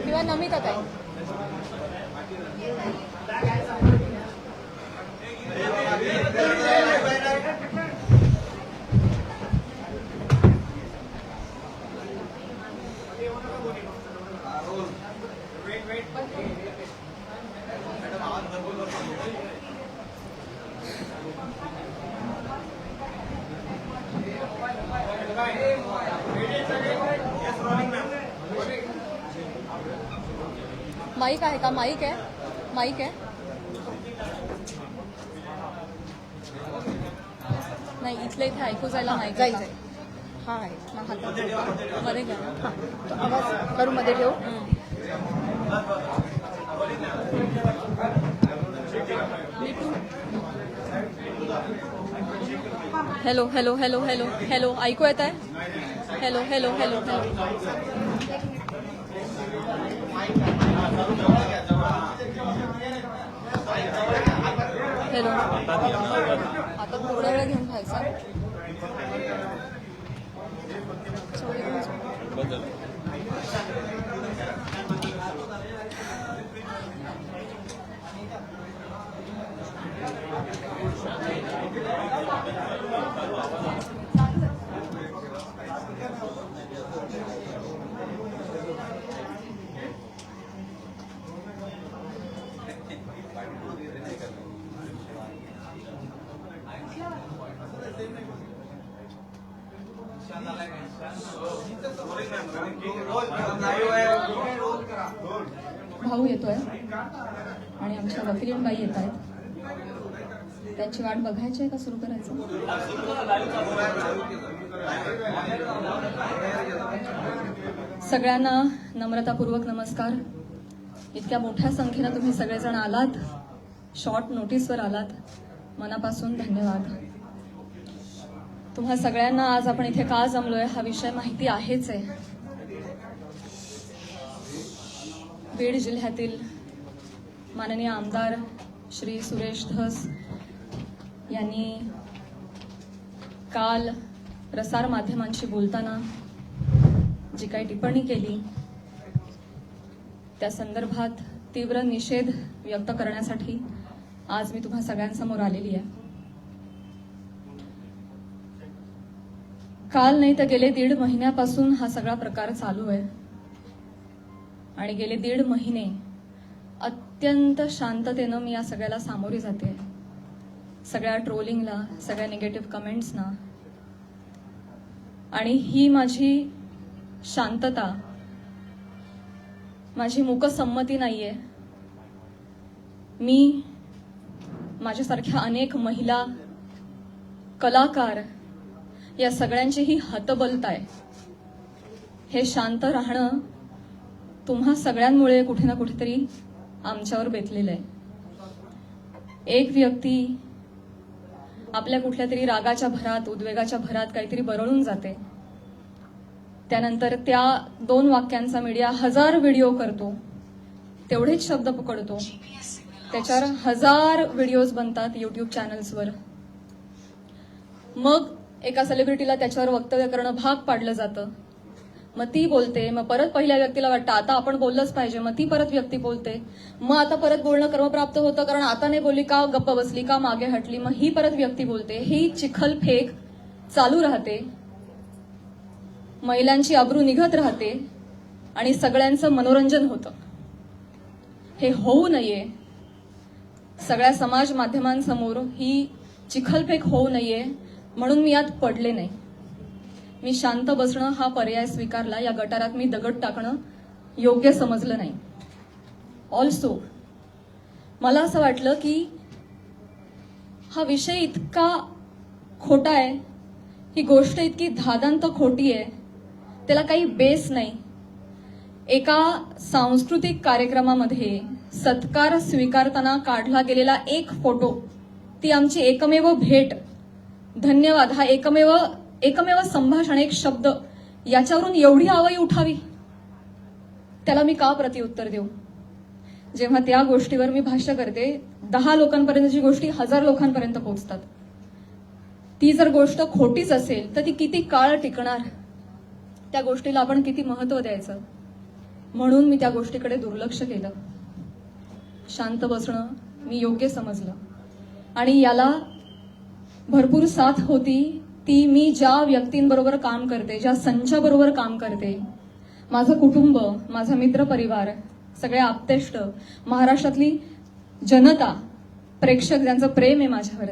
किंवा नमिता ताई. माईक आहे का? माईक आहे? माईक आहे? नाही, इथल्या इथे ऐकू जायला माईक जायचंय. हा आहे मध्ये घ्या. तो आवाज करू मध्ये ठेवू. Hello hello hello hello hello ऐकू येत आहे? Hello hello hello hello. Hello. आता थोड्या वेळ घेऊन खायचा. भाऊ येतोय आणि आमच्या वकीलबाई येत आहेत. त्यांची वाट बघायची आहे का सुरू करायचं? सगळ्यांना नम्रतापूर्वक नमस्कार. इतक्या मोठ्या संख्येनं तुम्ही सगळेजण आलात, शॉर्ट नोटीसवर आलात, मनापासून धन्यवाद. तुम्हा सगळ्यांना आज आपण इथे का जमलोय हा विषय माहिती आहेच आहे. बीड जिल्ह्यातील माननीय आमदार श्री सुरेश धस यांनी काल प्रसार माध्यमांशी बोलताना जी काही टिप्पणी केली त्या संदर्भात तीव्र निषेध व्यक्त करण्यासाठी आज मी तुम्हा सगळ्यांसमोर आलेली आहे. काल नाही तर गेले 1.5 महिन्यापासून हा सगळा प्रकार चालू आहे आणि गेले 1.5 महिने अत्यंत शांततेनं मी या सगळ्याला सामोरी जाते. सगळ्या ट्रोलिंगला, सगळ्या निगेटिव्ह कमेंट्सना. आणि ही माझी शांतता, माझी मूकसंमती नाहीये. मी माझ्यासारख्या अनेक महिला, कलाकार या सगळ्यांचीही हतबलता आहे. हे शांत राहणं तुम्हा सगळ्यांमुळे कुठे ना कुठेतरी आमच्यावर बेतलेलं आहे. एक व्यक्ती आपल्या कुठल्या तरी रागाच्या भरात, उद्वेगाच्या भरात काहीतरी बरळून जाते. त्यानंतर त्या 2 वाक्यांचा मीडिया 1000 व्हिडिओ करतो, तेवढेच शब्द पकडतो, त्याच्यावर 1000 व्हिडिओज बनतात युट्यूब चॅनल्सवर. मग एका सेलिब्रिटीला त्याच्यावर वक्तव्य करणं भाग पाडलं जातं. मग ती बोलते, मग परत पहिल्या व्यक्तीला वाटतं आता आपण बोललंच पाहिजे, मग ती परत व्यक्ती बोलते, मग आता परत बोलणं क्रमप्राप्त होतं कारण आता नाही बोलली का, गप्प बसली का, मागे हटली, मग ही परत व्यक्ती बोलते. ही चिखलफेक चालू राहते, महिलांची अब्रू निघत राहते आणि सगळ्यांचं मनोरंजन होतं. हे होऊ नये सगळ्या समाज माध्यमांसमोर ही चिखलफेक होऊ नये म्हणून मी यात पडले नाही. मी शांत बसणं हा पर्याय स्वीकारला. या गटारात मी दगड टाकणं योग्य समजलं नाही. ऑल्सो मला असं वाटलं की हा विषय इतका खोटा आहे, ही गोष्ट इतकी धादांत खोटी आहे, त्याला काही बेस नाही. एका सांस्कृतिक कार्यक्रमामध्ये सत्कार स्वीकारताना काढला गेलेला एक फोटो, ती आमची एकमेव भेट, धन्यवाद हा एकमेव संभाषण, एक शब्द, याच्यावरून एवढी आवई उठावी, त्याला मी का प्रत्युत्तर देऊ? जेव्हा त्या गोष्टीवर मी भाष्य करते, 10 लोकांपर्यंतची गोष्टी 1000 लोकांपर्यंत पोहोचतात. ती जर गोष्ट खोटीच असेल तर ती किती काळ टिकणार? त्या गोष्टीला आपण किती महत्व द्यायचं? म्हणून मी त्या गोष्टीकडे दुर्लक्ष केलं. शांत बसणं मी योग्य समजलं. आणि याला भरपूर साथ होती ती मी ज्या व्यक्तींबरोबर काम करते, ज्या संचाबरोबर काम करते, माझं कुटुंब, माझा मित्रपरिवार, सगळे आप्तेष्ट, महाराष्ट्रातली जनता, प्रेक्षक ज्यांचं प्रेम आहे माझ्यावर.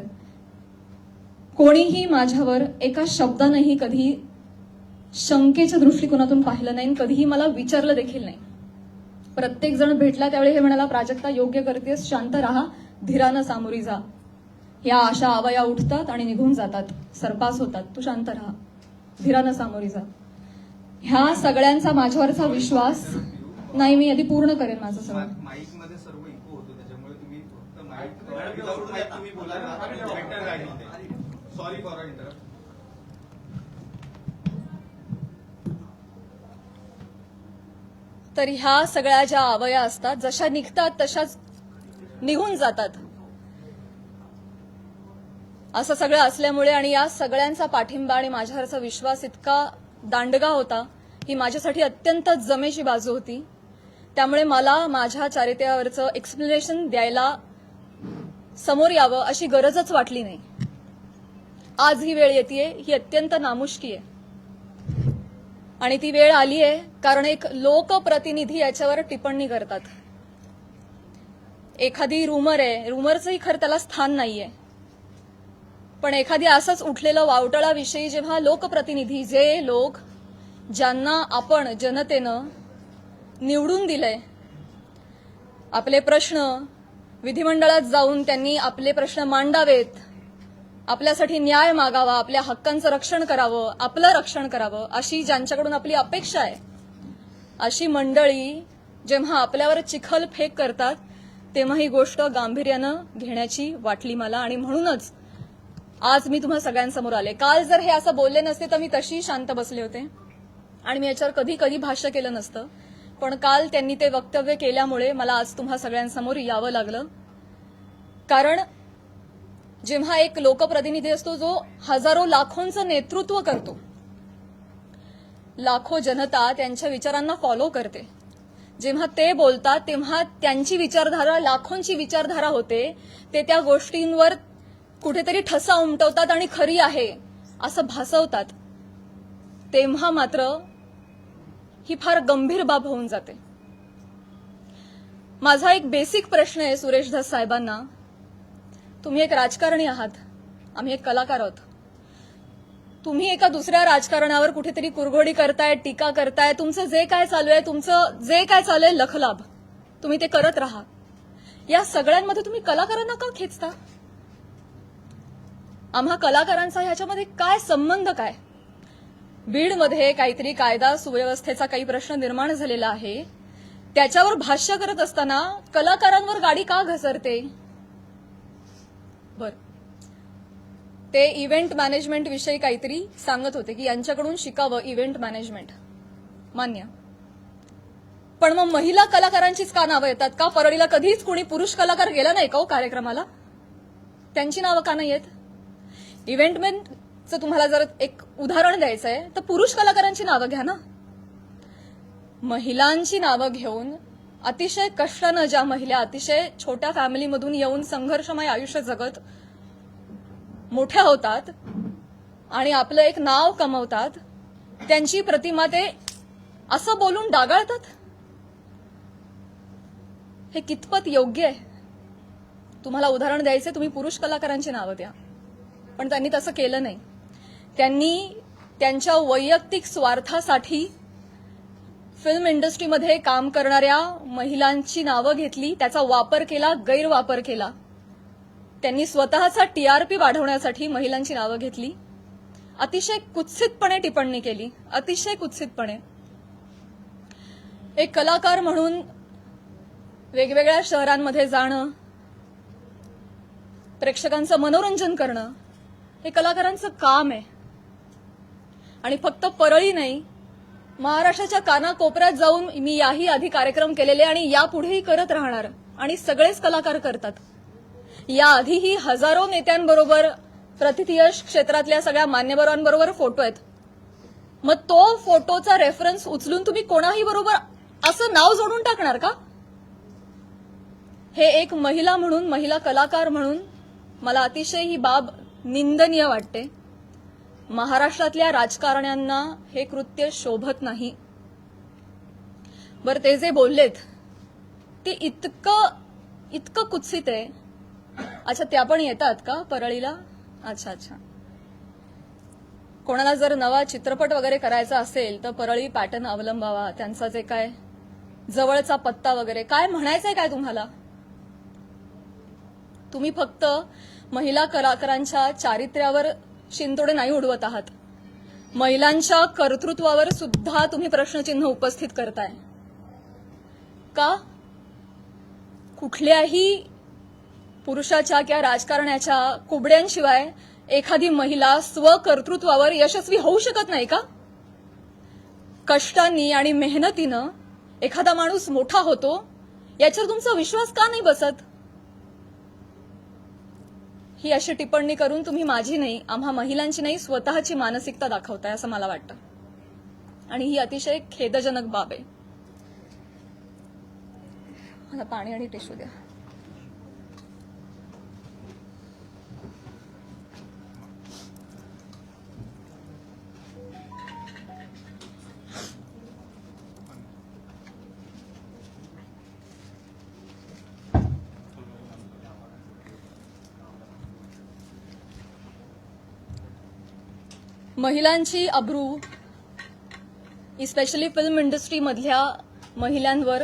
कोणीही माझ्यावर एका शब्दानेही कधी शंकेच्या दृष्टिकोनातून पाहिलं नाही, कधीही मला विचारलं देखील नाही. प्रत्येक जण भेटला त्यावेळी हे म्हणाला, प्राजक्ता योग्य करतेस, शांत राहा, धीरानं सामोरी जा. या अशा आवया उठतात आणि निघून जातात, सरपास होतात, तू शांत राहा, धीरानं सामोरी जा. ह्या सगळ्यांचा माझ्यावरचा विश्वास नाही. मी आधी पूर्ण करेन माझं सगळं. माईक मध्ये सर्व इको होतो, त्याच्यामुळे तुम्ही फक्त माईक विदाउट माईक तुम्ही बोला ना. बेटर गाईड होते. Sorry for interrupt. तर ह्या सगळ्या ज्या आवया असतात, जशा निघतात तशाच निघून जातात. असं सगळं असल्यामुळे आणि या सगळ्यांचा पाठिंबा आणि माझ्यावरचा विश्वास इतका दांडगा होता, ही माझ्यासाठी अत्यंत जमेची बाजू होती. त्यामुळे मला माझ्या चारित्र्यावरचं एक्सप्लेनेशन द्यायला समोर यावं अशी गरजच वाटली नाही. आज ही वेळ येतेय, ही अत्यंत नामुष्की आहे. आणि ती वेळ आली आहे कारण एक लोकप्रतिनिधी याच्यावर टिप्पणी करतात. एखादी रुमर आहे, रुमरचंही खरं त्याला स्थान नाहीये, पण एखादी असंच उठलेलं वावटळाविषयी जेव्हा लोकप्रतिनिधी, जे लोक ज्यांना आपण जनतेनं निवडून दिलंय, आपले प्रश्न विधिमंडळात जाऊन त्यांनी आपले प्रश्न मांडावेत, आपल्यासाठी न्याय मागावा, आपल्या हक्कांचं रक्षण करावं, आपलं रक्षण करावं, अशी ज्यांच्याकडून आपली अपेक्षा आहे, अशी मंडळी जेव्हा आपल्यावर चिखल फेक करतात तेव्हा ही गोष्ट गांभीर्यानं घेण्याची वाटली मला. आणि म्हणूनच आज मी तुम्हा सगळ्यांसमोर आले. काल जर हे असं बोलले नसते तर मी तशी शांत बसले होते आणि मी याच्यावर कधी भाष्य केलं नसतं. पण काल त्यांनी ते वक्तव्य केल्यामुळे मला आज तुम्हा सगळ्यांसमोर यावं लागलं. कारण जेव्हा एक लोकप्रतिनिधी असतो जो हजारो लाखोंचं नेतृत्व करतो, लाखो जनता त्यांच्या विचारांना फॉलो करते, जेव्हा ते बोलतात तेव्हा त्यांची विचारधारा लाखोंची विचारधारा होते, ते त्या गोष्टींवर कुठेतरी ठसा उमटवतात आणि खरी आहे असं भासवतात, तेव्हा मात्र ही फार गंभीर बाब होऊन जाते. माझा एक बेसिक प्रश्न आहे सुरेश धस साहेबांना. तुम्ही एक राजकारणी आहात, आम्ही एक कलाकार आहोत. तुम्ही एका दुसऱ्या राजकारणावर कुठेतरी कुरघोडी करताय, टीका करताय, तुमचं जे काय चालू आहे लखलाभ, तुम्ही ते करत राहा. या सगळ्यांमध्ये तुम्ही कलाकारांना का खेचता? आम्हा कलाकारांचा ह्याच्यामध्ये काय संबंध? काय बीडमध्ये काहीतरी कायदा सुव्यवस्थेचा काही प्रश्न निर्माण झालेला आहे, त्याच्यावर भाष्य करत असताना कलाकारांवर गाडी का घसरते? बर, ते इव्हेंट मॅनेजमेंट विषयी काहीतरी सांगत होते की यांच्याकडून शिकावं इव्हेंट मॅनेजमेंट, मान्य. पण मग महिला कलाकारांचीच का नावं येतात? का परळीला कधीच कोणी पुरुष कलाकार गेला नाही का हो कार्यक्रमाला? त्यांची नावं का नाही येत? इव्हेंटमॅनचं तुम्हाला जर एक उदाहरण द्यायचं आहे तर पुरुष कलाकारांची नावं घ्या ना. महिलांची नावं घेऊन अतिशय कष्टानं ज्या महिला अतिशय छोट्या फॅमिलीमधून येऊन संघर्षमय आयुष्य जगत मोठ्या होतात आणि आपलं एक नाव कमवतात, त्यांची प्रतिमा ते असं बोलून डागाळतात. हे कितपत योग्य आहे? तुम्हाला उदाहरण द्यायचे, तुम्ही पुरुष कलाकारांची नावं द्या. पण त्यांनी तसं केलं नाही. त्यांनी त्यांच्या वैयक्तिक स्वार्थासाठी फिल्म इंडस्ट्रीमध्ये काम करणाऱ्या महिलांची नावं घेतली, त्याचा वापर केला, गैरवापर केला. त्यांनी स्वतःचा टीआरपी वाढवण्यासाठी महिलांची नावं घेतली, अतिशय कुत्सितपणे टिप्पणी केली, अतिशय कुत्सितपणे. एक कलाकार म्हणून वेगवेगळ्या शहरांमध्ये जाणं, प्रेक्षकांचं मनोरंजन करणं हे कलाकारांचं काम आहे. आणि फक्त परळी नाही, महाराष्ट्राच्या कानाकोपऱ्यात जाऊन मी याही आधी कार्यक्रम केलेले आणि यापुढेही करत राहणार. आणि सगळेच कलाकार करतात. याआधीही हजारो नेत्यांबरोबर, प्रतिथयश क्षेत्रातल्या सगळ्या मान्यवरांबरोबर फोटो आहेत. मग तो फोटोचा रेफरन्स उचलून तुम्ही कोणाही बरोबर असं नाव जोडून टाकणार का? हे एक महिला म्हणून, महिला कलाकार म्हणून मला अतिशय ही बाब निंदनीय वाटते. महाराष्ट्रातल्या राजकारण्यांना हे कृत्य शोभत नाही. बरं, ते जे बोललेत ते इतकं कुत्सित आहे. अच्छा, त्या पण येतात का परळीला? अच्छा. कोणाला जर नवा चित्रपट वगैरे करायचा असेल तर परळी पॅटर्न अवलंबावा. त्यांचा जे काय जवळचा पत्ता वगैरे काय म्हणायचंय काय तुम्हाला? तुम्ही फक्त महिला कलाकारांच्या चारित्र्यावर शिंतोडे नाही उडवत आहात, महिलांच्या कर्तृत्वावर सुद्धा तुम्ही प्रश्नचिन्ह उपस्थित करताय. का? कुठल्याही पुरुषाच्या किंवा राजकारण्याच्या कुबड्यांशिवाय एखादी महिला स्वकर्तृत्वावर यशस्वी होऊ शकत नाही का? कष्टांनी आणि मेहनतीनं एखादा माणूस मोठा होतो, याच्यावर तुमचा विश्वास का नाही बसत? ही अशी टिप्पणी करून तुम्ही माझी नाही, आम्हा महिलांची नाही, स्वतःची मानसिकता दाखवताय असं मला वाटतं. आणि ही अतिशय खेदजनक बाब आहे. मला पाणी आणि टिश्यू द्या. महिलांची अब्रू, इस्पेशली फिल्म इंडस्ट्रीमधल्या महिलांवर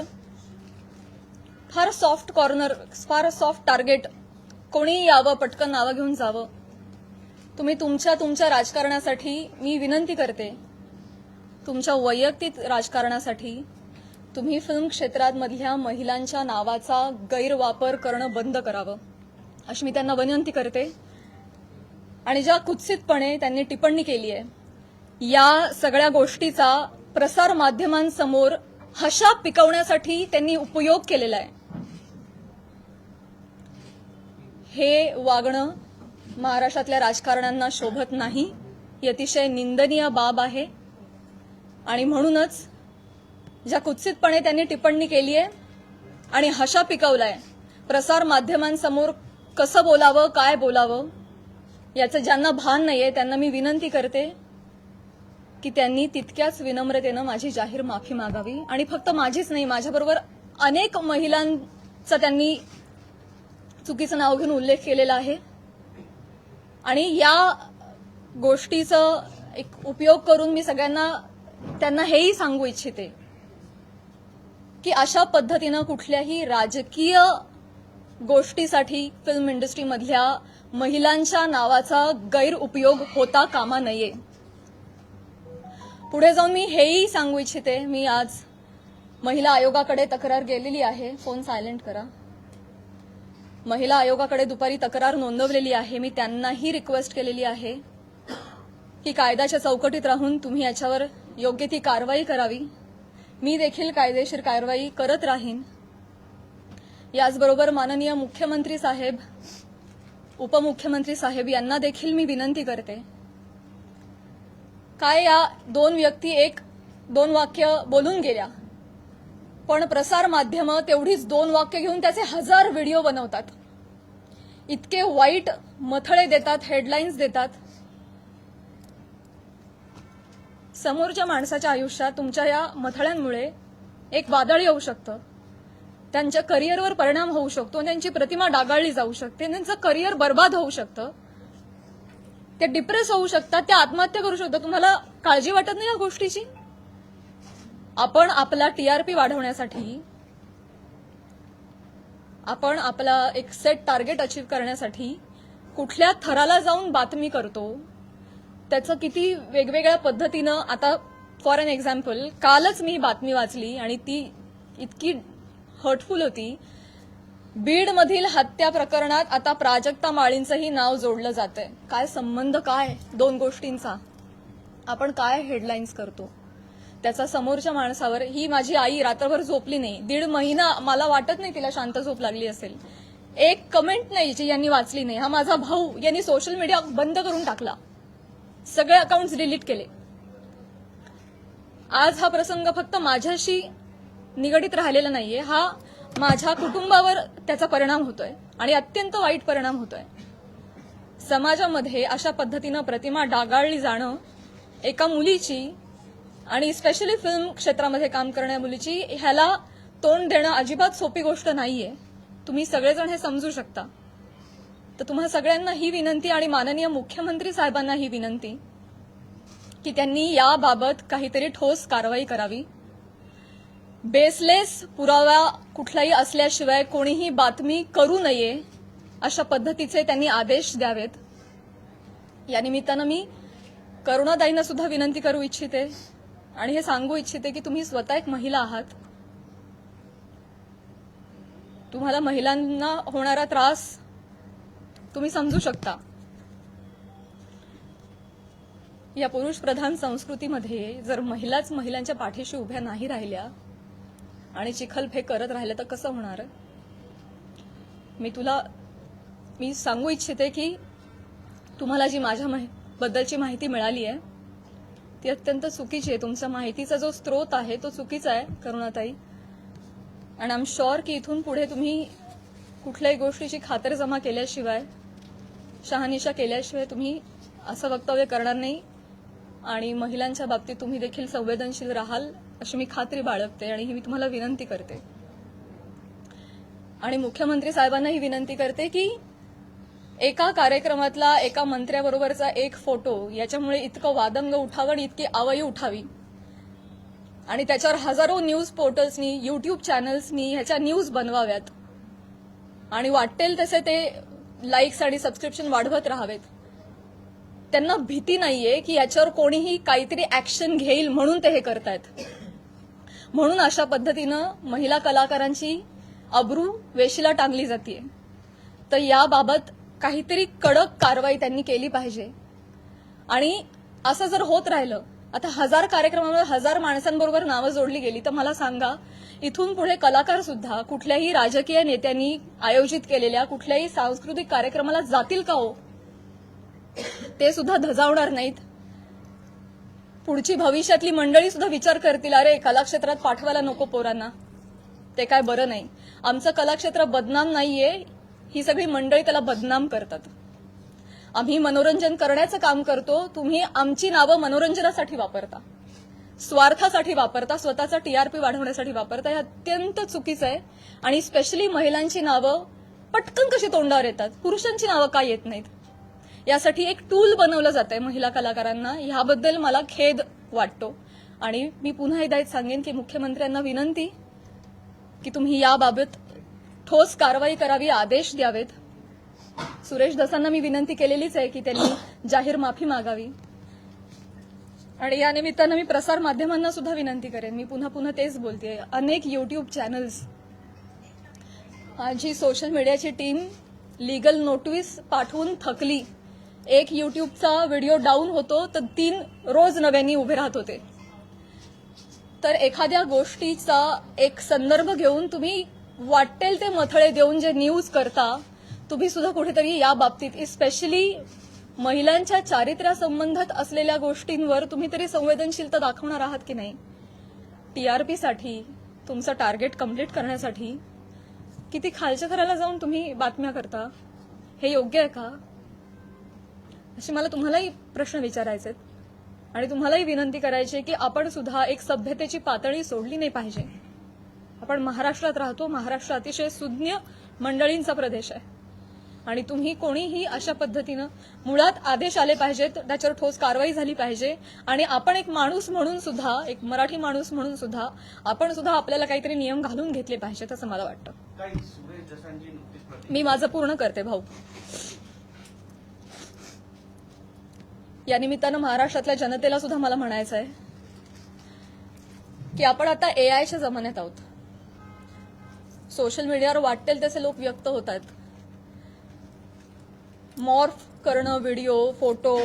फार सॉफ्ट कॉर्नर, फार सॉफ्ट टार्गेट, कोणी यावं, पटकन नावं घेऊन जावं. तुम्ही तुमच्या राजकारणासाठी मी विनंती करते, तुमच्या वैयक्तिक राजकारणासाठी तुम्ही फिल्म क्षेत्रामधल्या महिलांच्या नावाचा गैरवापर करणं बंद करावं अशी मी त्यांना विनंती करते. आणि ज्या कुत्सितपणे त्यांनी टिप्पणी केली आहे, या सगळ्या गोष्टीचा प्रसार माध्यमांसमोर हशा पिकवण्यासाठी त्यांनी उपयोग केलेला आहे. हे वागणं महाराष्ट्रातल्या राजकारण्यांना शोभत नाही. ही अतिशय निंदनीय बाब आहे. आणि म्हणूनच ज्या कुत्सितपणे त्यांनी टिप्पणी केली आहे आणि हशा पिकवलाय, प्रसार माध्यमांसमोर कसं बोलावं, काय बोलावं याचं ज्यांना भान नाहीये त्यांना मी विनंती करते की त्यांनी तितक्याच विनम्रतेनं माझी जाहीर माफी मागावी. आणि फक्त माझीच नाही, माझ्याबरोबर अनेक महिलांचा त्यांनी चुकीचं नाव घेऊन उल्लेख केलेला आहे. आणि या गोष्टीचा एक उपयोग करून मी त्यांना हेही सांगू इच्छिते की अशा पद्धतीनं कुठल्याही राजकीय गोष्टीसाठी फिल्म इंडस्ट्रीमधल्या महिलांच्या नावाचा गैरउपयोग होता कामा नये. पुढे जाऊन मी हेही सांगू इच्छिते, मी आज महिला आयोगाकडे तक्रार गेलेली आहे. फोन सायलेंट करा. महिला आयोगाकडे दुपारी तक्रार नोंदवलेली आहे. मी त्यांनाही रिक्वेस्ट केलेली आहे की कायद्याच्या चौकटीत राहून तुम्ही याच्यावर योग्य ती कारवाई करावी. मी देखील कायदेशीर कारवाई करत राहीन. याचबरोबर माननीय मुख्यमंत्री साहेब, उपमुख्यमंत्री साहेब यांना देखील मी विनंती करते, काय या दोन व्यक्ती एक दोन वाक्य बोलून गेल्या, पण प्रसार माध्यमं तेवढीच दोन वाक्य घेऊन त्याचे 1000 व्हिडिओ बनवतात. इतके वाईट मथळे देतात, हेडलाईन्स देतात. समोरच्या माणसाच्या आयुष्यात तुमच्या या मथळ्यांमुळे एक वादळ येऊ शकतं. त्यांच्या करिअरवर परिणाम होऊ शकतो, त्यांची प्रतिमा डागाळली जाऊ शकते, त्यांचं करिअर बर्बाद होऊ शकतं, ते डिप्रेस होऊ शकतात, ते आत्महत्या करू शकतात. तुम्हाला काळजी वाटत नाही या गोष्टीची? आपण आपला टीआरपी वाढवण्यासाठी, आपण आपला एक सेट टार्गेट अचीव करण्यासाठी कुठल्या थराला जाऊन बातमी करतो, त्याचं किती वेगवेगळ्या पद्धतीनं. आता फॉर एन एक्झाम्पल, कालच मी बातमी वाचली आणि ती इतकी हर्टफुल होती. बीडमधील हत्या प्रकरणात आता प्राजक्ता माळींचंही नाव जोडलं जातंय. काय संबंध, काय दोन गोष्टींचा? आपण काय हेडलाईन्स करतो त्याचा समोरच्या माणसावर. ही माझी आई रात्रभर झोपली नाही, 1.5 महिना, मला वाटत नाही तिला शांत झोप लागली असेल. एक कमेंट नाही जी यांनी वाचली नाही. हा माझा भाऊ, यांनी सोशल मीडिया बंद करून टाकला, सगळे अकाउंट्स डिलीट केले. आज हा प्रसंग फक्त माझ्याशी निगडीत राहिलेला नाहीये, हा माझ्या कुटुंबावर त्याचा परिणाम होतोय आणि अत्यंत वाईट परिणाम होतोय. समाजामध्ये अशा पद्धतीनं प्रतिमा डागाळली जाणं एका मुलीची, आणि स्पेशली फिल्म क्षेत्रामध्ये काम करणाऱ्या मुलीची, ह्याला तोंड देणं अजिबात सोपी गोष्ट नाहीये. तुम्ही सगळेजण हे समजू शकता. तर तुम्हा सगळ्यांना ही विनंती आणि माननीय मुख्यमंत्री साहेबांना ही विनंती की त्यांनी याबाबत काहीतरी ठोस कारवाई करावी. बेसलेस पुरावा कुठलाही असल्याशिवाय कोणीही बातमी करू नये अशा पद्धतीचे त्यांनी आदेश द्यावेत. या निमित्तानं मी करुणाताईंना सुद्धा विनंती करू इच्छिते आणि हे सांगू इच्छिते की तुम्ही स्वतः एक महिला आहात. तुम्हाला महिलांना होणारा त्रास तुम्ही समजू शकता. या पुरुष प्रधान संस्कृतीमध्ये जर महिलाच महिलांच्या पाठीशी उभ्या नाही राहिल्या आणि चिखलफेक करत राहिल्या तर कसं होणार? मी सांगू इच्छिते की तुम्हाला जी माझ्या बद्दलची माहिती मिळाली आहे ती अत्यंत चुकीची आहे. तुमच्या माहितीचा जो स्रोत आहे तो चुकीचा आहे करुणाताई. आणि आय एम शुअर की इथून पुढे तुम्ही कुठल्याही गोष्टीची खातरजमा केल्याशिवाय, शहानिशा केल्याशिवाय तुम्ही असं वक्तव्य करणार नाही आणि महिलांच्या बाबतीत तुम्ही देखील संवेदनशील राहाल अशी मी खात्री बाळगते आणि ही मी तुम्हाला विनंती करते. आणि मुख्यमंत्री साहेबांना ही विनंती करते की एका कार्यक्रमातला एका मंत्र्याबरोबरचा एक फोटो याच्यामुळे इतकं वादंग उठावं आणि इतकी आवई उठावी आणि त्याच्यावर हजारो न्यूज पोर्टल्सनी, युट्यूब चॅनल्सनी ह्याच्या न्यूज बनवाव्यात आणि वाटेल तसे ते लाईक्स आणि सबस्क्रिप्शन वाढवत राहावेत. त्यांना भीती नाहीये की याच्यावर कोणीही काहीतरी ऍक्शन घेईल म्हणून ते हे करतायत. म्हणून अशा पद्धतीनं महिला कलाकारांची अब्रू वेशीला टांगली जाते. तर याबाबत काहीतरी कडक कारवाई त्यांनी केली पाहिजे. आणि असं जर होत राहिलं, आता 1000 कार्यक्रमामध्ये 1000 माणसांबरोबर नावं जोडली गेली, तर मला सांगा इथून पुढे कलाकार सुद्धा कुठल्याही राजकीय नेत्यांनी आयोजित केलेल्या कुठल्याही सांस्कृतिक कार्यक्रमाला जातील का हो? ते सुद्धा धजावणार नाहीत. पुढची भविष्यातली मंडळी सुद्धा विचार करतील, अरे कलाक्षेत्रात पाठवायला नको पोरांना, ते काय बरं नाही. आमचं कलाक्षेत्र बदनाम नाहीये, ही सगळी मंडळी त्याला बदनाम करतात. आम्ही मनोरंजन करण्याचं काम करतो, तुम्ही आमची नावं मनोरंजनासाठी वापरता, स्वार्थासाठी वापरता, स्वतःचा टीआरपी वाढवण्यासाठी वापरता. हे अत्यंत चुकीचं आहे. आणि स्पेशली महिलांची नावं पटकन कशी तोंडावर येतात, पुरुषांची नावं का येत नाहीत, यासाठी एक टूल बनवलं जात आहे महिला कलाकारांना. ह्याबद्दल मला खेद वाटतो. आणि मी पुन्हा एकदा सांगेन की मुख्यमंत्र्यांना विनंती की तुम्ही याबाबत ठोस कारवाई करावी, आदेश द्यावेत. सुरेश धसांना मी विनंती केलेलीच आहे की त्यांनी जाहीर माफी मागावी. आणि या निमित्तानं मी प्रसार माध्यमांना सुद्धा विनंती करेन. मी पुन्हा तेच बोलते. अनेक युट्यूब चॅनल्स, माझी सोशल मीडियाची टीम लीगल नोटीस पाठवून थकली. एक युट्यूबचा व्हिडिओ डाऊन होतो तर 3 रोज नव्याने उभे राहत होते. तर एखाद्या गोष्टीचा एक संदर्भ घेऊन तुम्ही वाटेल ते मथळे देऊन जे न्यूज करता, तुम्ही सुद्धा कुठेतरी या बाबतीत स्पेशली महिलांच्या चारित्र्यासंबंधात असलेल्या गोष्टींवर तुम्ही तरी संवेदनशीलता दाखवणार आहात की नाही? टीआरपीसाठी, तुमचं टार्गेट कंप्लीट करण्यासाठी किती खालच्या थराला जाऊन तुम्ही बातम्या करता, हे योग्य आहे का? असे मला तुम्हालाही प्रश्न विचारायचे आणि तुम्हालाही विनंती करायची की आपण सुद्धा एक सभ्यतेची पातळी सोडली नाही पाहिजे. आपण महाराष्ट्रात राहतो. महाराष्ट्र अतिशय सुज्ञ मंडळींचा प्रदेश आहे आणि तुम्ही कोणीही अशा पद्धतीनं मुळात आदेश आले पाहिजेत, त्याच्यावर ठोस कारवाई झाली पाहिजे. आणि आपण एक माणूस म्हणून सुद्धा, एक मराठी माणूस म्हणून सुद्धा आपण सुद्धा आपल्याला काहीतरी नियम घालून घेतले पाहिजेत असं मला वाटतं. काही सुरेश जसांची नुकतीच मी माझं पूर्ण करते भाऊ. या निमित्तानं महाराष्ट्रातल्या जनतेला सुद्धा मला म्हणायचं आहे की आपण आता एआयच्या जमान्यात आहोत. सोशल मीडियावर वाटेल तसे लोक व्यक्त होत आहेत. मॉर्फ करणं, video, photo,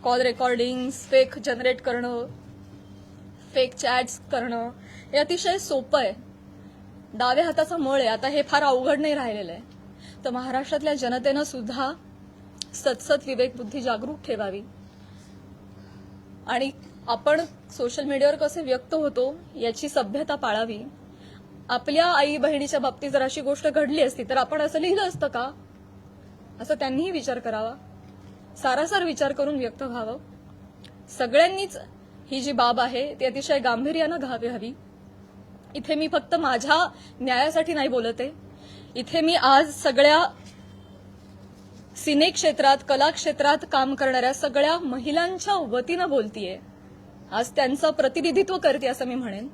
call recordings, fake generate करणं, फेक चॅट्स करणं हे अतिशय सोपं आहे. डाव्या हाताचा मळ आहे. आता हे फार अवघड नाही राहिलेलं आहे. तर महाराष्ट्रातल्या जनतेनं सुद्धा सतसत विवेकबुद्धी जागरूक ठेवावी आणि आपण सोशल मीडियावर कसे व्यक्त होतो याची सभ्यता पाळावी. आपल्या आई बहिणीच्या बाबतीत जर अशी गोष्ट घडली असती तर आपण असं लिहिलं असतं का, असं त्यांनीही विचार करावा. सारासार विचार करून व्यक्त व्हावं. सगळ्यांनीच ही जी बाब आहे ती अतिशय गांभीर्यानं घ्यावी. इथे मी फक्त माझ्या न्यायासाठी नाही बोलत आहे. इथे मी आज सगळ्या सिने क्षेत्रात, कला क्षेत्रात काम करणाऱ्या सगळ्या महिलांच्या वतीनं बोलतीये. आज त्यांचं प्रतिनिधित्व करते असं मी म्हणेन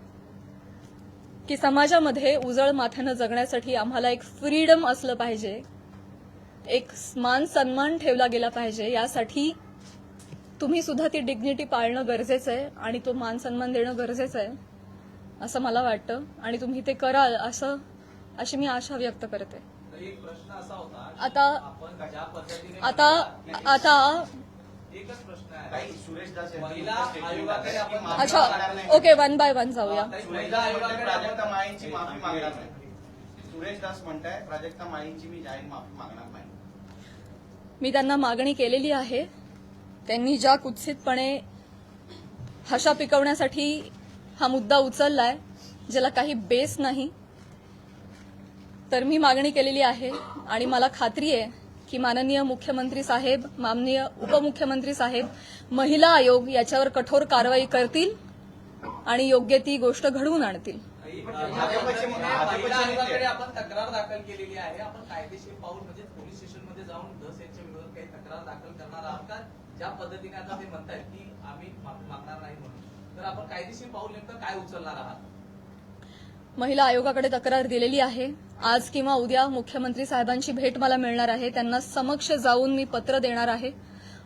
की समाजामध्ये उजळ माथ्यानं जगण्यासाठी आम्हाला एक फ्रीडम असलं पाहिजे, एक मान सन्मान ठेवला गेला पाहिजे. यासाठी तुम्ही सुद्धा ती डिग्निटी पाळणं गरजेचं आहे आणि तो मान सन्मान देणं गरजेचं आहे असं मला वाटतं आणि तुम्ही ते कराल अशी मी आशा व्यक्त करते. एक प्रश्न असा होता आता आपण ज्या पद्धतीने आता एकच प्रश्न आहे. काही सुरेश दास यांचं महिला statement आयोगाकडे आहे की आपण माफी अच्छा मागणार नाही. ओके, वन बाय वन जाऊया. सुरेश दास म्हणताय प्राजक्ता माळींची माफी मागणार नाही. सुरेश दास म्हणताय प्राजक्ता माळींची मी जाहीर माफी मागणार नाही. मी त्यांना मागणी केलेली आहे. त्यांनी ज्या कुत्सितपणे भाषा पिकवण्यासाठी हा मुद्दा उचललाय ज्याला काही बेस नाही, तर मी मागणी केलेली आहे आणि मला खात्री आहे की माननीय मुख्यमंत्री साहेब, माननीय उपमुख्यमंत्री साहेब, महिला आयोग याच्यावर कठोर कारवाई करतील आणि योग्य ती गोष्ट घडवून आणतील. महिला आयोगाकडे आपण तक्रार दाखल केलेली आहे. आपण कायदेशीर पाऊल म्हणजे पोलीस स्टेशनमध्ये जाऊन धस यांच्या विरोधात काही तक्रार दाखल करणार आहात का? ज्या पद्धतीने आता ते म्हणतायत की आम्ही माफी मागणार नाही म्हणून, तर आपण कायदेशीर पाऊल नेमकं काय उचलणार आहात? महिला आयोगाकडे तक्रार दिलेली आहे. आज किंवा उद्या मुख्यमंत्री साहेबांची भेट मला मिळणार आहे. त्यांना समक्ष जाऊन मी पत्र देणार आहे.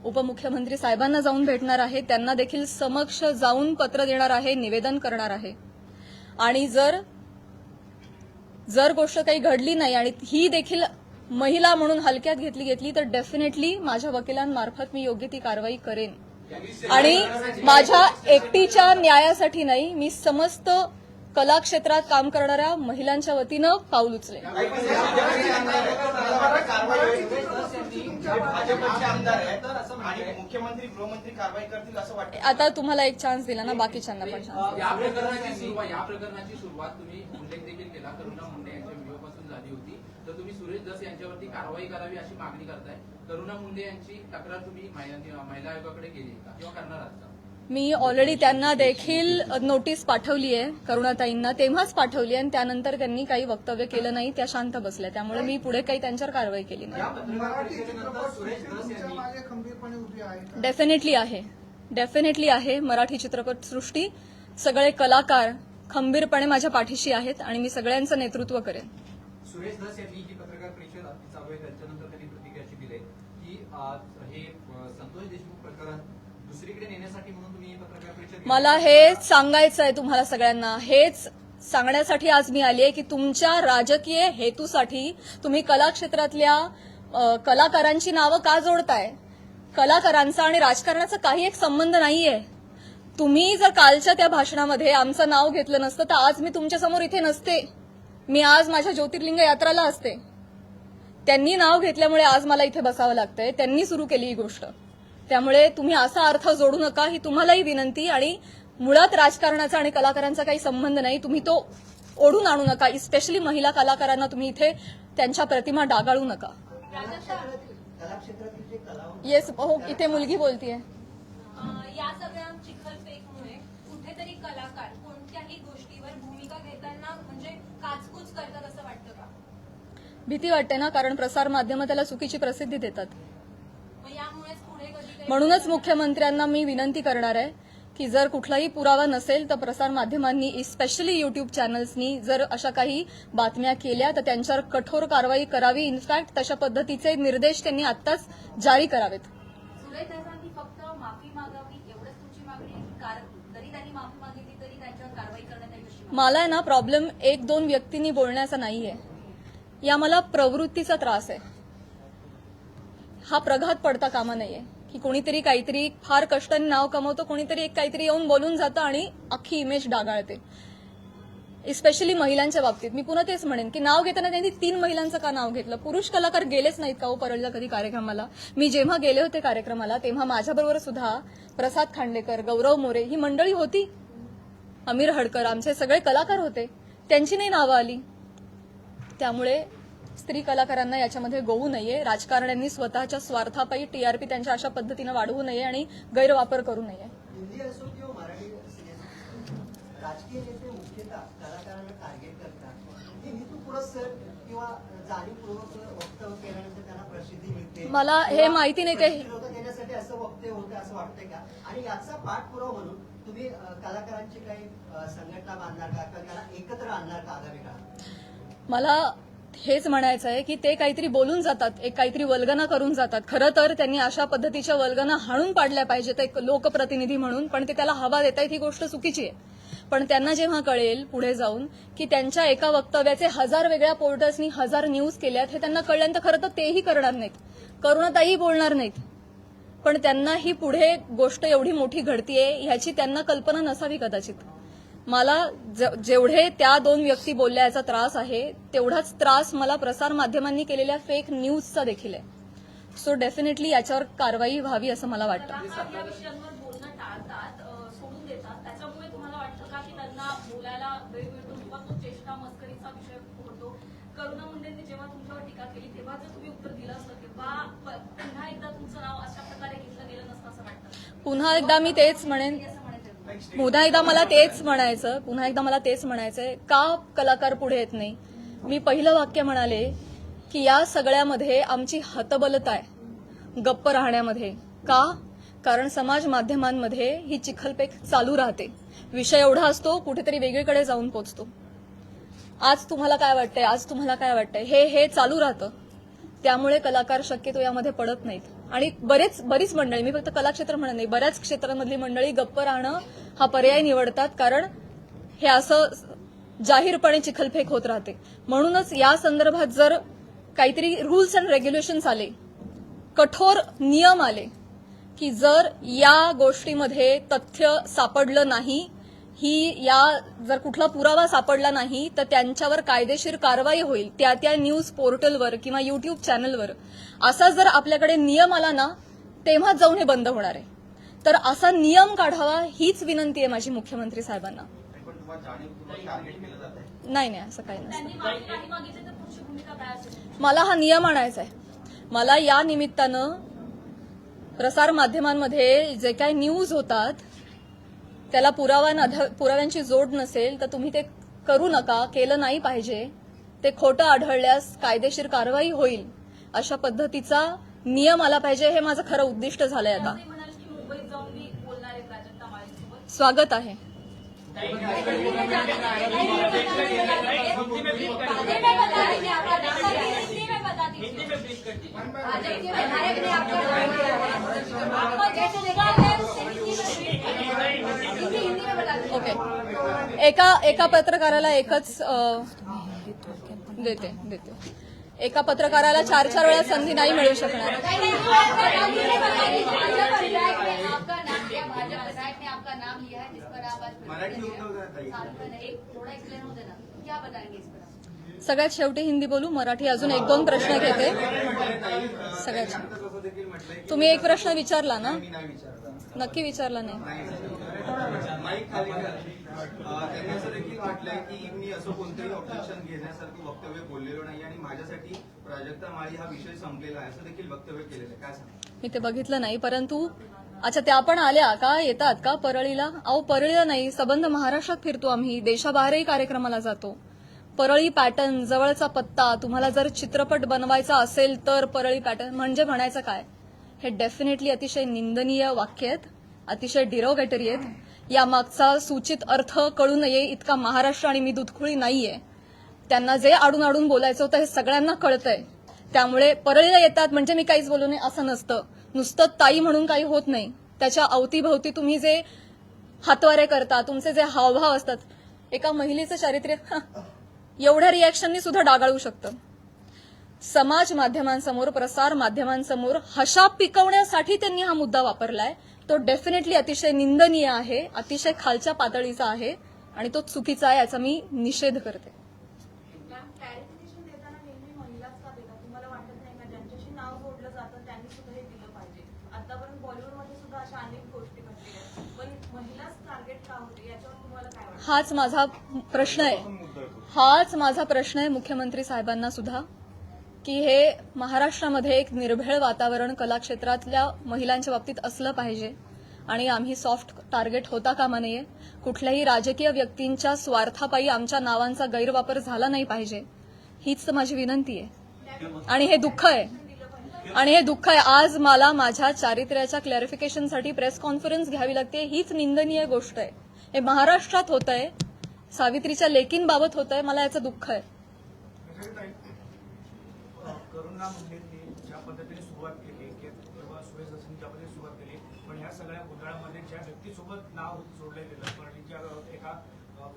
उपमुख्यमंत्री साहेबांना जाऊन भेटणार आहे. त्यांना देखील समक्ष जाऊन पत्र देणार आहे, निवेदन करणार आहे. आणि जर गोष्ट काही घडली नाही आणि ही देखील महिला म्हणून हलक्यात घेतली तर डेफिनेटली माझ्या वकिलांमार्फत मी योग्य ती कारवाई करेन. आणि माझ्या एकटीच्या न्यायासाठी नाही, मी समस्त कला क्षेत्रात काम करणाऱ्या महिलांच्या वतीनं पाऊल उचलेन. भाजपचे आमदार आहेत आणि मुख्यमंत्री गृहमंत्री कारवाई करतील असं वाटतं. आता तुम्हाला एक चान्स दिला ना, बाकीच्यांना पण चान्स. या प्रकरणाची सुरुवात तुम्ही उल्लेख देखील केला, करुणा मुंडे यांच्या व्हिडिओपासून झाली होती. तर तुम्ही सुरेश दस यांच्यावरती कारवाई करावी अशी मागणी करताय. करुणा मुंडे यांची तक्रार तुम्ही महिला आयोगाकडे केली का किंवा करणार आहात का? मी ऑलरेडी त्यांना देखील नोटीस पाठवली आहे, करुणाताईंना तेव्हाच पाठवली आहे आणि त्यानंतर त्यांनी काही वक्तव्य केलं नाही, त्या शांत बसल्या. त्यामुळे मी पुढे काही त्यांच्यावर कारवाई केली नाही. डेफिनेटली आहे. मराठी चित्रपटसृष्टी, सगळे कलाकार खंबीरपणे माझ्या पाठीशी आहेत आणि मी सगळ्यांचं नेतृत्व करेन. सुरेश दस यांनी जी पत्रकार परिषद आपली चालू आहे त्याच्यानंतर त्यांनी प्रतिक्रिया अशी दिली की हे संतोष देशमुख प्रकरण दुसरीकडे नेण्यासाठी म्हणून तुम्ही पत्रकार परिषद. मला हेच सांगायचं आहे तुम्हाला सगळ्यांना, हेच सांगण्यासाठी आज मी आली आहे की तुमच्या राजकीय हेतूसाठी तुम्ही कला क्षेत्रातल्या कलाकारांची नावं का जोडताय? कलाकारांचा आणि राजकारणाचा काही एक संबंध नाहीये. तुम्ही जर कालच्या त्या भाषणामध्ये आमचं नाव घेतलं नसतं तर आज मी तुमच्यासमोर इथे नसते. मी आज माझ्या ज्योतिर्लिंग यात्राला असते. त्यांनी नाव घेतल्यामुळे आज मला इथे बसावं लागतंय. त्यांनी सुरू केली ही गोष्ट. त्यामुळे तुम्ही असा अर्थ जोडू नका, ही तुम्हालाही विनंती. आणि मुळात राजकारणाचा आणि कलाकारांचा काही संबंध नाही. तुम्ही तो ओढून आणू नका. स्पेशली महिला कलाकारांना तुम्ही इथे त्यांच्या प्रतिमा डागाळू नका. येस, हो, इथे मुलगी बोलतीये. या सगळ्या चिखलफेकमुळे कुठेतरी कुठेतरी कलाकार कोणत्याही गोष्टीवर भूमिका घेताना म्हणजे काचकूच करतात असं वाटतं का? भीती वाटते ना, कारण प्रसार माध्यमं त्याला चुकीची प्रसिद्धी देतात. मग यामुळेच पुढे कधी काही म्हणूनच मुख्यमंत्र्यांना मी विनंती करणार आहे की जर कुठलाही पुरावा नसेल तर प्रसार माध्यमांनी स्पेशली युट्यूब चॅनल्सनी जर अशा काही बातम्या केल्या तर त्यांच्यावर कठोर कारवाई करावी. इनफॅक्ट तशा पद्धतीचे निर्देश त्यांनी आत्ताच जारी करावेत. सुरेश दादांनी फक्त माफी मागावी एवढंच तुमची मागणी आहे की कारण जरी त्यांनी माफी मागितली तरी त्यांच्यावर कारवाई करण्यात येईल अशी मागणी? मला आहे ना प्रॉब्लेम एक दोन व्यक्तींनी बोलण्याचा नाहीये, या मला प्रवृत्तीचा त्रास आहे. हा प्रघात पडता कामा नाहीये की कोणीतरी काहीतरी फार कष्टाने नाव कमवतो, कोणीतरी एक काहीतरी येऊन बोलून जातं आणि अख्खी इमेज डागाळते. स्पेशली महिलांच्या बाबतीत मी पुन्हा तेच म्हणेन की नाव घेताना त्यांनी 3 महिलांचं का नाव घेतलं? पुरुष कलाकार गेलेच नाहीत का हो परळला कधी कार्यक्रमाला? मी जेव्हा गेले होते कार्यक्रमाला तेव्हा माझ्याबरोबर सुद्धा प्रसाद खांडेकर, गौरव मोरे ही मंडळी होती, अमीर हडकर, आमचे सगळे कलाकार होते, त्यांची नाही नावं आली. त्यामुळे स्त्री कलाकारांना याच्यामध्ये गोवू नये. राजकारण्यांनी स्वतःच्या स्वार्थापायी टीआरपी त्यांच्या अशा पद्धतीनं वाढवू नये आणि गैरवापर करू नये. हिंदी असो किंवा मराठी सिनेमा, राजकीय नेते मुख्यतः कलाकारांना टार्गेट करतात. हे हेतुपुरस्सर किंवा जाणीवपूर्वक वक्तव्य केल्यानंतर त्यांना प्रसिद्धी मिळते. मला हे माहिती नाही ते विरोध देण्यासाठी असं वक्तव्य होतं असं वाटतंय का? आणि याचा पाठपुरावा म्हणून तुम्ही कलाकारांची काही संघटना बांधणार का किंवा त्याला एकत्र आणणार का आगामी काळात? मला हेच म्हणायचं आहे की ते काहीतरी बोलून जातात, एक काहीतरी वल्गना करून जातात. खरं तर त्यांनी अशा पद्धतीच्या वल्गना हाणून पाडल्या पाहिजेत एक लोकप्रतिनिधी म्हणून, पण ते त्याला हवा देत आहेत ही गोष्ट चुकीची आहे. पण त्यांना जेव्हा कळेल पुढे जाऊन की त्यांच्या एका वक्तव्याचे 1000 वेगळ्या पोर्टल्सनी 1000 न्यूज केल्यात, हे त्यांना कळल्यानंतर खरं तर तेही करणार नाहीत, करुणाताई बोलणार नाहीत. पण त्यांना ही पुढे गोष्ट एवढी मोठी घडतीये ह्याची त्यांना कल्पना नसावी कदाचित. मला जेवढे त्या 2 व्यक्ती बोलल्या याचा त्रास आहे तेवढाच त्रास मला प्रसार माध्यमांनी केलेल्या फेक न्यूजचा देखील आहे. सो डेफिनेटली याच्यावर कारवाई व्हावी असं मला वाटतं. या विषयांवर बोलणं टाळतात, सोडून देतात. त्याच्यामुळे तुम्हाला वाटतं का की त्यांना बोलायला वेळ मिळतो किंवा तो चेष्टा मस्करीचा विषय होतो? करुणा मुंडेंनी जेव्हा तुमच्यावर टीका केली तेव्हा जर तुम्ही उत्तर दिलं असतं तेव्हा पुन्हा एकदा तुमचं नाव अशा प्रकारे घेतलं गेलं नसतं असं वाटतं? पुन्हा एकदा मी तेच म्हणेन, पुन्हा एकदा मला तेच म्हणायचंय का कलाकार पुढे येत नाही. मी पहिलं वाक्य म्हणाले की या सगळ्यामध्ये आमची हतबलता आहे गप्प राहण्यामध्ये. का? कारण समाज माध्यमांमध्ये ही चिखलपेक चालू राहते. विषय एवढा असतो कुठेतरी वेगळीकडे जाऊन पोचतो. आज तुम्हाला काय वाटतंय हे चालू राहतं. त्यामुळे कलाकार शक्यतो यामध्ये पडत नाहीत. आणि बरीच मंडळी, मी फक्त कलाक्षेत्र म्हणत नाही, बऱ्याच क्षेत्रांमधली मंडळी गप्प राहणं हा पर्याय निवडतात, कारण हे असं जाहीरपणे चिखलफेक होत राहते. म्हणूनच या संदर्भात जर काहीतरी रूल्स अँड रेग्युलेशन्स आले, कठोर नियम आले की जर या गोष्टीमध्ये तथ्य सापडलं नाही, जर कुठला पुरावा सापडला नाही तर त्यांच्यावर कायदेशीर कारवाई होईल त्या न्यूज पोर्टलवर किंवा युट्यूब चॅनलवर. असा जर आपल्याकडे नियम आला ना तेव्हाच जाऊन हे बंद होणार आहे. तर असा नियम काढावा हीच विनंती आहे माझी मुख्यमंत्री साहेबांना. पण तुम्हाला जाणीवपूर्वक टार्गेट केलं जात आहे? नाही असं काही नसतं. त्यांनी माफी नाही मागितली तर तुमची भूमिका काय असेल? मला हा नियम आणायचा आहे. मला या निमित्तानं प्रसार माध्यमांमध्ये जे काही न्यूज होतात त्याला पुराव्यांची जोड नसेल तर तुम्ही ते करू नका, केलं नाही पाहिजे. ते खोटं आढळल्यास कायदेशीर कारवाई होईल अशा पद्धतीचा नियम आला पाहिजे. हे माझं खरं उद्दिष्ट झालंय. आता ते म्हणाले की मुंबईत जाऊन मी बोलणार आहे प्राजक्ता माळीसोबत. स्वागत आहे. ओके, एका पत्रकाराला एकच देते. एका पत्रकाराला 4 वेळा संधी नाही मिळू शकणार. आपका नाम लिया है जिस पर आप आज मराठी उत्तर द्या ताई. थोड़ा एक्सप्लेन हो देना, क्या बताएंगे इस पर? सगळ्यात शेवटी हिंदी बोलू, मराठी अजून 1-2 प्रश्न घेते. सगळ्यात तसं देखील म्हटलंय की तुम्ही एक प्रश्न विचारला ना? मी नाही विचारला. नक्की विचारला नाही. माईक खाली करा. त्यांनी असं देखील म्हटलंय की मी असं कोणतंही ऑब्जेक्शन घेण्यासारखं वक्तव्य बोललेलो नाही आणि माझ्यासाठी प्राजक्ता माळी हा विषय संपलेला आहे असं देखील वक्तव्य केलेलं आहे. काय सांगा? मी ते बघितलं नाही, परंतु अच्छा, त्या पण आल्या का? येतात का परळीला? अहो, परळीला नाही, सबंध महाराष्ट्रात फिरतो आम्ही, देशाबाहेरही कार्यक्रमाला जातो. परळी पॅटर्न, जवळचा पत्ता, तुम्हाला जर चित्रपट बनवायचा असेल तर परळी पॅटर्न म्हणजे म्हणायचं काय? हे डेफिनेटली अतिशय निंदनीय वाक्य आहेत, अतिशय डिरोगेटरी आहेत. यामागचा सूचित अर्थ कळू नये इतका महाराष्ट्र आणि मी दुधखुळी नाहीये. त्यांना जे आडून आडून बोलायचं होतं हे सगळ्यांना कळतंय. त्यामुळे परळीला येतात म्हणजे मी काहीच बोलू नये असं नसतं. नुसतं ताई म्हणून काही होत नाही. त्याच्या अवतीभवती तुम्ही जे हातवारे करता, तुमचे जे हावभाव असतात, एका महिलेचं चारित्र्य एवढ्या रिॲक्शननी सुद्धा डागाळू शकतं. समाज माध्यमांसमोर, प्रसार माध्यमांसमोर हशा पिकवण्यासाठी त्यांनी हा मुद्दा वापरलाय. तो डेफिनेटली अतिशय निंदनीय आहे, अतिशय खालच्या पातळीचा आहे आणि तो चुकीचा आहे, याचा मी निषेध करते. मॅम, क्लॅरिफिकेशन देताना नेहमी महिलाच का देतात? तुम्हाला वाटत नाही का ज्यांच्याशी नाव जोडलं जातं त्यांनी सुद्धा हे दिलं पाहिजे? आतापर्यंत बॉलिवूडमध्ये सुद्धा अशा अनेक गोष्टी घडलेल्या आहेत, पण महिलाच टार्गेट का होते याच्यावर तुम्हाला काय वाटतं? हाच माझा प्रश्न आहे, हाच माझा प्रश्न आहे मुख्यमंत्री साहेबांना सुद्धा, की हे महाराष्ट्रामध्ये एक निर्भेळ वातावरण कलाक्षेत्रातल्या महिलांच्या बाबतीत असलं पाहिजे आणि आम्ही सॉफ्ट टार्गेट होता कामा नये. कुठल्याही राजकीय व्यक्तींच्या स्वार्थापायी आमच्या नावांचा गैरवापर झाला नाही पाहिजे, हीच तर माझी विनंती आहे. आणि हे दुःख आहे, आज मला माझ्या चारित्र्याच्या क्लॅरिफिकेशनसाठी प्रेस कॉन्फरन्स घ्यावी लागते. हीच निंदनीय गोष्ट आहे. हे महाराष्ट्रात होत आहे, सावित्रीच्या लेकींबाबत होत आहे. मला याचं दुःख आहे. करुणा मुंडेंनी ज्या पद्धतीने सुरुवात केली किंवा सुरेश दसनी ज्या पद्धतीने सुरुवात केली, पण ह्या सगळ्या गोंधळामध्ये ज्या व्यक्तीसोबत नाव जोडलं गेलं, परळीच्या एका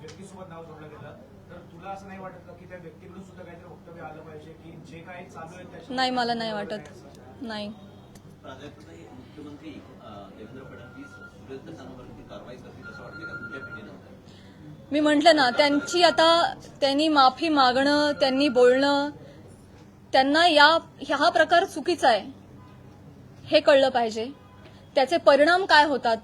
व्यक्तीसोबत नाव जोडलं गेलं, तर तुला असं नाही वाटत का की त्या व्यक्तीकडून सुद्धा काहीतरी वक्तव्य आलं पाहिजे की जे काही चालू आहे त्याच्या? नाही, मला नाही वाटत. नाही. मुख्यमंत्री देवेंद्र फडणवीस सुरेश दसांवरती कारवाई करतील असं वाटतं का तुमच्या भेटीनंतर? मी म्हटलं ना, त्यांनी माफी मागणं, त्यांनी बोलणं, त्यांना हा प्रकार चुकीचा आहे हे कळलं पाहिजे. त्याचे परिणाम काय होतात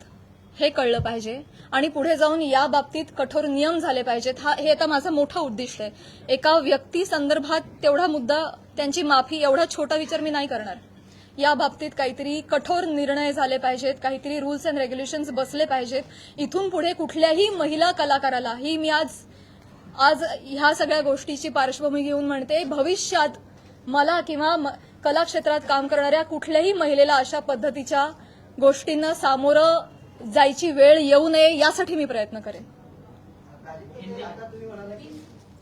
हे कळलं पाहिजे आणि पुढे जाऊन या बाबतीत कठोर नियम झाले पाहिजेत. हे आता माझं मोठं उद्दिष्ट आहे. एका व्यक्ती संदर्भात तेवढा मुद्दा, त्यांची माफी, एवढा छोटा विचार मी नाही करणार. या बाबतीत काहीतरी कठोर निर्णय झाले पाहिजेत, काहीतरी रूल्स अँड रेग्युलेशन्स बसले पाहिजेत. इथून पुढे कुठल्याही महिला कलाकाराला, ही मी आज ह्या सगळ्या गोष्टीची पार्श्वभूमी घेऊन म्हणते, भविष्यात मला किंवा कला क्षेत्रात काम करणाऱ्या कुठल्याही महिलेला अशा पद्धतीच्या गोष्टींना सामोरं जायची वेळ येऊ नये यासाठी मी प्रयत्न करेन. आता तुम्ही म्हणाला की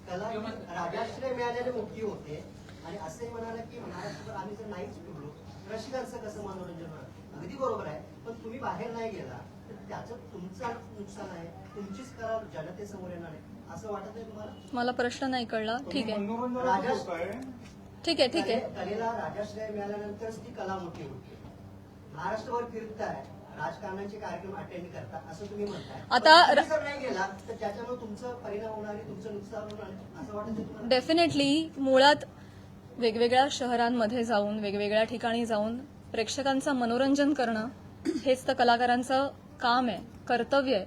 कला राजाश्रय मिळालेले मुक्ती होते आणि असंही म्हणाला की महाराष्ट्रभर आम्ही जर नाहीच फिरलो रसिकांचं कसं मनोरंजन होणार? अगदी बरोबर आहे, पण तुम्ही बाहेर नाही गेला तर त्याचं तुमचं नुकसान आहे, तुमचीच कला जनतेसमोर येणार आहे, असं वाटत नाही तुम्हाला? मला प्रश्न नाही कळला. ठीक आहे, ठीक आहे, ठीक आहे. कलेला राजाश्रय मिळाल्यानंतरच ती कला मोठी होती. महाराष्ट्रभर फिरताय, राजकारणाचे कार्यक्रम अटेंड करता असं तुम्ही म्हणताय. आता जर नाही गेला तर त्याच्यामुळे तुमचं परिणाम होणार आहे, तुमचं नुकसान होणार आहे असं वाटत तुम्हाला? डेफिनेटली मुळात वेगवेगळ्या शहरांमध्ये जाऊन, वेगवेगळ्या ठिकाणी जाऊन प्रेक्षकांचं मनोरंजन करणं हेच तर कलाकारांचं काम आहे, कर्तव्य आहे.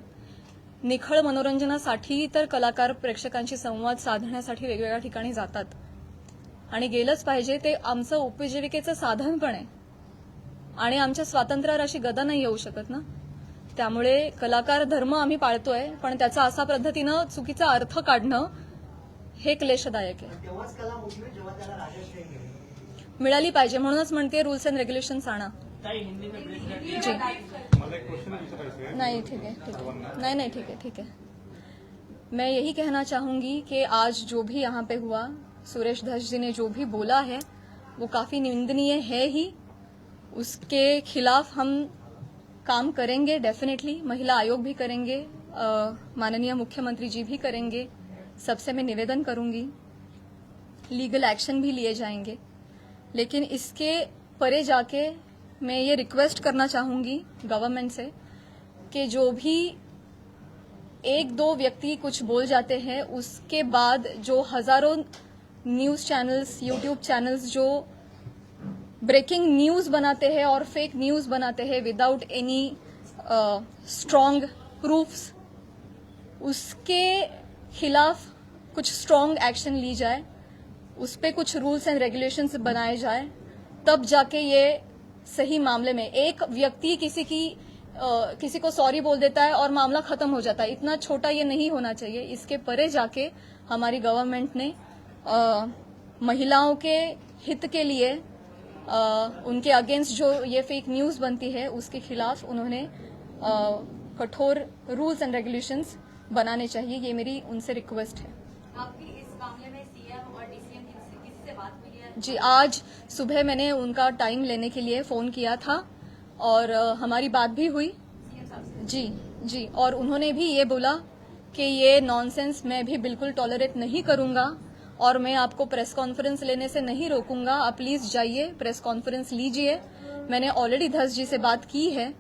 निखळ मनोरंजनासाठी तर कलाकार प्रेक्षकांशी संवाद साधण्यासाठी वेगवेगळ्या ठिकाणी जातात आणि गेलंच पाहिजे. ते आमचं उपजीविकेचं साधन पण आहे आणि आमच्या स्वातंत्र्यावर अशी गदा नाही येऊ शकत ना. त्यामुळे कलाकार धर्म आम्ही पाळतोय, पण त्याचा असा पद्धतीनं चुकीचा अर्थ काढणं हे क्लेशदायक आहे. तेव्हाच कला मोठी होईल जेव्हा त्याला राजाश्रय मिळाली पाहिजे. म्हणूनच म्हणते रूल्स एंड रेग्युलेशन्स आणा. जी नहीं, ठीक है, ठीक है, नहीं, ठीक है, ठीक है. मैं यही कहना चाहूंगी कि आज जो भी यहाँ पे हुआ, सुरेश धस जी ने जो भी बोला है वो काफ़ी निंदनीय है ही. उसके खिलाफ हम काम करेंगे डेफिनेटली. महिला आयोग भी करेंगे, माननीय मुख्यमंत्री जी भी करेंगे. सबसे मैं निवेदन करूंगी, लीगल एक्शन भी लिए जाएंगे. लेकिन इसके परे जाके मैं ये रिक्वेस्ट करना चाहूंगी गवर्नमेंट से कि जो भी एक दो व्यक्ति कुछ बोल जाते हैं, उसके बाद जो हजारों न्यूज़ चैनल्स, यूट्यूब चैनल्स जो ब्रेकिंग न्यूज़ बनाते हैं और फेक न्यूज़ बनाते हैं विदाउट एनी स्ट्रॉन्ग प्रूफ्स, उसके खिलाफ कुछ स्ट्रॉन्ग एक्शन ली जाए, उस पर कुछ रूल्स एंड रेगुलेशंस बनाए जाए, तब जाके ये सही मामले में एक व्यक्ति किसी को सॉरी बोल देता है और मामला खत्म हो जाता है, इतना छोटा ये नहीं होना चाहिए। इसके परे जाके हमारी गवर्नमेंट ने महिलाओं के हित के लिए उनके अगेंस्ट जो ये फेक न्यूज बनती है उसके खिलाफ उन्होंने कठोर रूल्स एंड रेगुलेशंस बनाने चाहिए। ये मेरी उनसे रिक्वेस्ट है। आपकी इस मामले में सीएम और डीसीएम किसी से बात हुई है? जी, आज सुबह मैंने उनका टाइम लेने के लिए फोन किया था और हमारी बात भी हुई। सीएम साहब से? जी, और उन्होंने भी ये बोला कि ये नॉनसेंस मैं भी बिल्कुल टॉलरेट नहीं करूंगा और मैं आपको प्रेस कॉन्फ्रेंस लेने से नहीं रोकूंगा। आप प्लीज जाइए, प्रेस कॉन्फ्रेंस लीजिए। मैंने ऑलरेडी धस जी से बात की है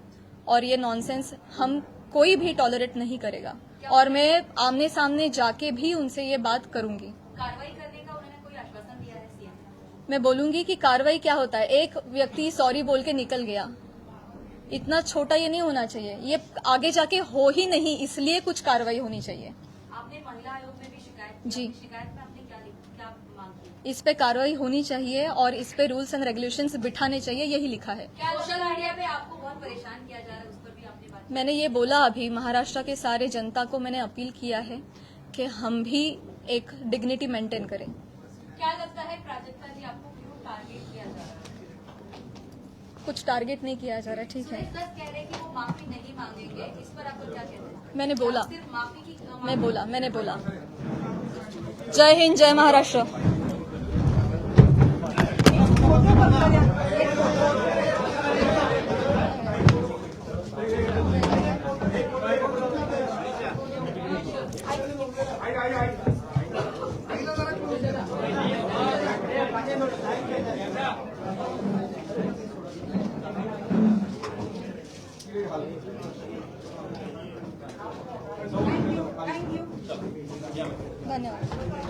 और ये नॉनसेंस हम कोई भी टॉलरेट नहीं करेगा और मैं आमने सामने जाके भी उनसे ये बात करूंगी। कार्रवाई करने का उन्होंने कोई आश्वासन दिया है सीएम? मैं बोलूंगी कि कार्रवाई क्या होता है। एक व्यक्ति सॉरी बोल के निकल गया, इतना छोटा ये नहीं होना चाहिए। ये आगे जाके हो ही नहीं, इसलिए कुछ कार्रवाई होनी चाहिए। आपने महिला आयोग में भी शिकायत की। जी। शिकायत में आपने क्या मांग की? इस पे कार्रवाई होनी चाहिए और इस पे रूल्स एंड रेगुलेशंस बिठाने चाहिए, यही लिखा है। क्या सोशल मीडिया पे आपको बहुत परेशान किया जा रहा है, उस पर भी आपने बात की? मैंने ये बोला अभी, महाराष्ट्र के सारे जनता को मैंने अपील किया है कि हम भी एक डिग्निटी मेंटेन करें। क्या लगता है प्राजक्ता जी, आपको क्यों टारगेट किया जा रहा है? कुछ टारगेट नहीं किया जा रहा, ठीक है। सुरेश दत्त कह रहे हैं कि वो माफी नहीं मांगेंगे, इस पर आपको क्या कहते हैं? मैंने बोला, आप सिर्फ माफी की मैंने बोला। जय हिंद, जय महाराष्ट्र। धन्यवाद।